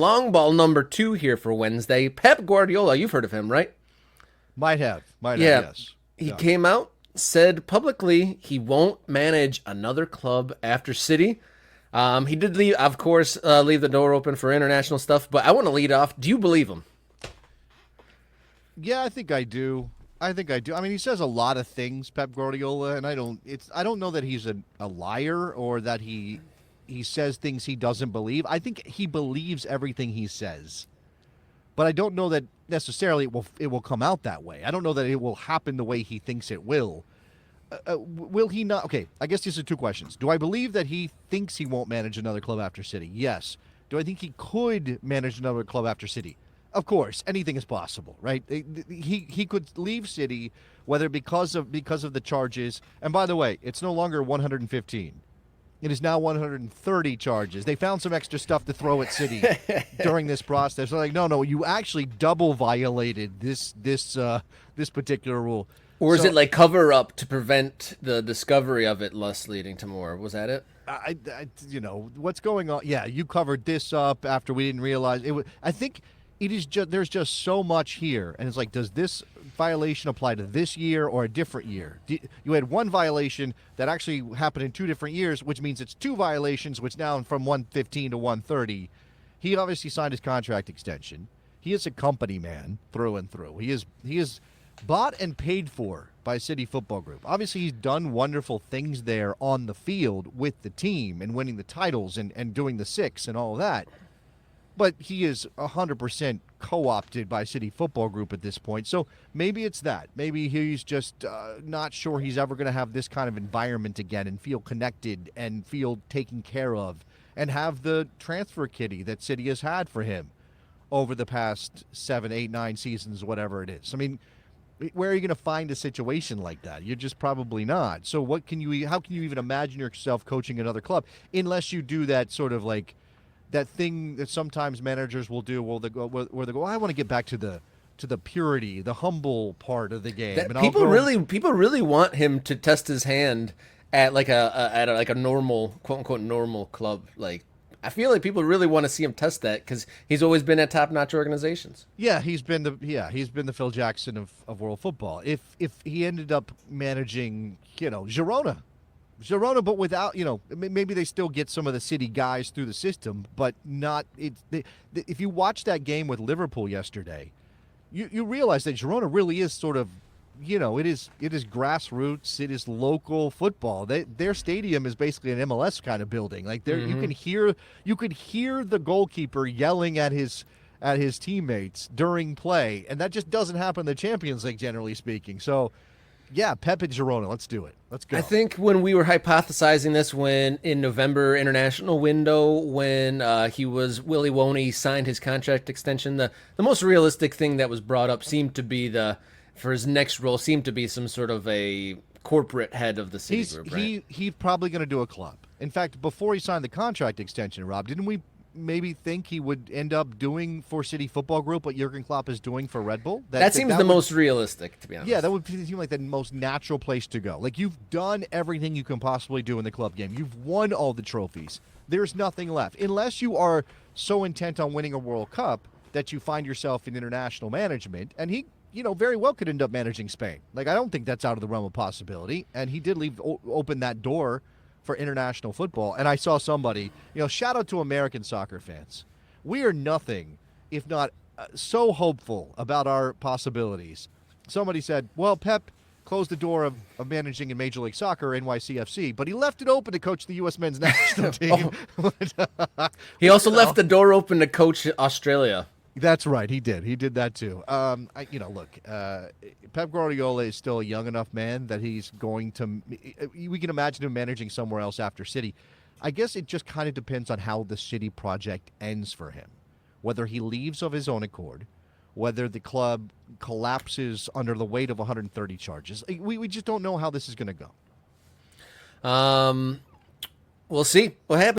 Long ball number 2 here for Wednesday. Pep Guardiola, you've heard of him, right? Might have, Yeah. yes. He Yeah. came out, said publicly he won't manage another club after City. He did leave, of course, leave the door open for international stuff, but I want to lead off. Do you believe him? Yeah, I think I do. I mean, he says a lot of things, Pep Guardiola, and I don't know that he's a liar or that he says things he doesn't believe. I think he believes everything he says. But I don't know that necessarily it will come out that way. I don't know that it will happen the way he thinks it will. Will he not? Okay, I guess these are two questions. Do I believe that he thinks he won't manage another club after City? Yes. Do I think he could manage another club after City? Of course, anything is possible, right? He could leave City whether because of the charges. And by the way, it's no longer 115. It is now 130 charges. They found some extra stuff to throw at City during this process. They're like, no, you actually double violated this particular rule. Or is So it like cover up to prevent the discovery of it, less leading to more? Was that it? what's going on? Yeah, you covered this up after we didn't realize it was. I think it is just there's just so much here, and it's like, does this violation apply to this year or a different year? You had one violation that actually happened in 2 different years, which means it's two violations, which now from 115 to 130. He obviously signed his contract extension. He is a company man through and through. He is bought and paid for by City Football Group. Obviously, he's done wonderful things there on the field with the team and winning the titles and doing the six and all of that. But he is 100% co-opted by City Football Group at this point. So maybe it's that. Maybe he's just not sure he's ever going to have this kind of environment again and feel connected and feel taken care of and have the transfer kitty that City has had for him over the past 7, 8, 9 seasons, whatever it is. I mean, where are you going to find a situation like that? You're just probably not. So how can you even imagine yourself coaching another club unless you do that sort of like that thing that sometimes managers will do where they go, I want to get back to the purity, the humble part of the game. That And I'll people go, really want him to test his hand at like a normal, quote unquote, normal club. Like, I feel like people really want to see him test that because he's always been at top notch organizations. he's been the Phil Jackson of world football. If he ended up managing, Girona, but without, maybe they still get some of the City guys through the system, but not. If you watch that game with Liverpool yesterday, you realize that Girona really is sort of, it is grassroots, it is local football. Their stadium is basically an MLS kind of building. Like there, you could hear the goalkeeper yelling at his teammates during play, and that just doesn't happen in the Champions League, generally speaking. So. Yeah, Pep and Girona. Let's do it. Let's go. I think when we were hypothesizing this, when in November international window, when he was Willy Woney signed his contract extension, the most realistic thing that was brought up seemed to be for his next role seemed to be some sort of a corporate head of the City group, right? He's probably going to do a club. In fact, before he signed the contract extension, Rob, didn't we maybe think he would end up doing for City Football Group what Jurgen Klopp is doing for Red Bull? That seems the most realistic, to be honest. Yeah, that would seem like the most natural place to go. Like, you've done everything you can possibly do in the club game. You've won all the trophies. There's nothing left. Unless you are so intent on winning a World Cup that you find yourself in international management. And he, very well could end up managing Spain. Like, I don't think that's out of the realm of possibility. And he did open that door for international football. And I saw somebody, shout out to American soccer fans. We are nothing if not so hopeful about our possibilities. Somebody said, well, Pep closed the door of managing in Major League Soccer, NYCFC, but he left it open to coach the U.S. men's national team. He also left the door open to coach Australia. That's right. He did. He did that too. Pep Guardiola is still a young enough man that he's going to. We can imagine him managing somewhere else after City. I guess it just kind of depends on how the City project ends for him. Whether he leaves of his own accord, whether the club collapses under the weight of 130 charges. We just don't know how this is going to go. We'll see what happens.